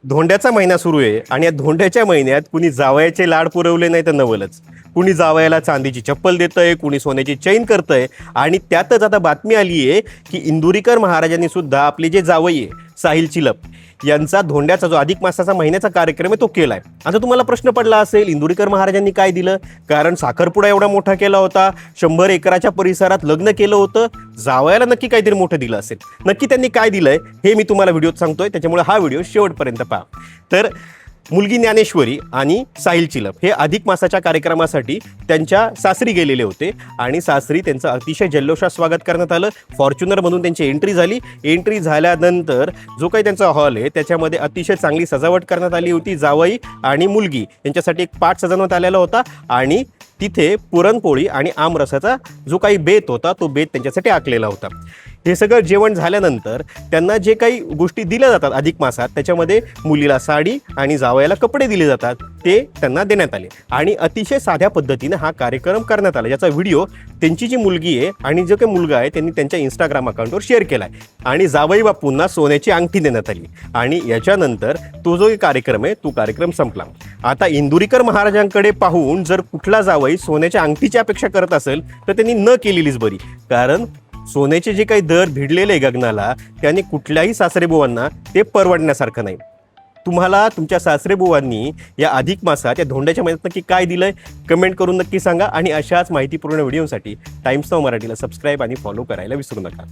धोंड्याचा महिना सुरू आहे आणि या धोंड्याच्या महिन्यात कुणी जावयाचे लाड पुरवले नाही तर नवलच. कुणी जावयाला चांदीची चप्पल देतंय, कुणी सोन्याची चैन करतंय आणि त्यातच आता बातमी आली आहे की इंदुरीकर महाराजांनी सुद्धा आपले जे जावई आहे साहिल चिलप यांचा धोंड्याचा जो अधिक मासाचा महिन्याचा कार्यक्रम आहे तो केलाय. आता तुम्हाला प्रश्न पडला असेल इंदुरीकर महाराजांनी काय दिलं, कारण साखरपुडा एवढा मोठा केला होता, 100 एकराच्या परिसरात लग्न केलं होतं, जावयाला नक्की काहीतरी मोठं दिलं असेल. नक्की त्यांनी काय दिलंय हे मी तुम्हाला व्हिडिओत सांगतोय, त्याच्यामुळे हा व्हिडिओ शेवटपर्यंत पहा. तर मुलगी ज्ञानेश्वरी आणि साहिल चिलप हे अधिक मासाच्या कार्यक्रमासाठी त्यांच्या सासरी गेलेले होते आणि सासरी त्यांचं अतिशय जल्लोषात स्वागत करण्यात आलं. फॉर्च्युनरमधून त्यांची एंट्री झाली. एंट्री झाल्यानंतर जो काही त्यांचा हॉल आहे त्याच्यामध्ये अतिशय चांगली सजावट करण्यात आली होती. जावई आणि मुलगी यांच्यासाठी एक पाट सजवण्यात आलेला होता आणि तिथे पुरणपोळी आणि आमरसाचा जो काही बेत होता तो बेत त्यांच्यासाठी आखलेला होता. हे सगळं जेवण झाल्यानंतर त्यांना जे काही गोष्टी दिल्या जातात अधिक मासात त्याच्यामध्ये मुलीला साडी आणि जावयाला कपडे दिले जातात ते त्यांना देण्यात आले आणि अतिशय साध्या पद्धतीने हा कार्यक्रम करण्यात आला, ज्याचा व्हिडिओ त्यांची जी मुलगी आहे आणि जो काही मुलगा आहे त्यांनी त्यांच्या इंस्टाग्राम अकाउंटवर शेअर केला आहे आणि जावई बापूंना सोन्याची अंगठी देण्यात आली आणि याच्यानंतर तो जो कार्यक्रम आहे तो कार्यक्रम संपला. आता इंदुरीकर महाराजांकडे पाहून जर कुठला जावई सोन्याच्या अंगठीची अपेक्षा करत असेल तर त्यांनी न केलेलीच बरी, कारण सोन्याचे जे काही दर भिडलेले आहे गगनाला त्याने कुठल्याही सासरेबुवांना ते परवडण्यासारखं नाही. तुम्हाला तुमच्या सासरेबुवांनी या अधिक मासात या धोंड्याच्या महिन्यात नक्की काय दिलंय कमेंट करून नक्की सांगा आणि अशाच माहितीपूर्ण व्हिडिओसाठी टाइम्स नाऊ मराठीला सबस्क्राईब आणि फॉलो करायला विसरू नका.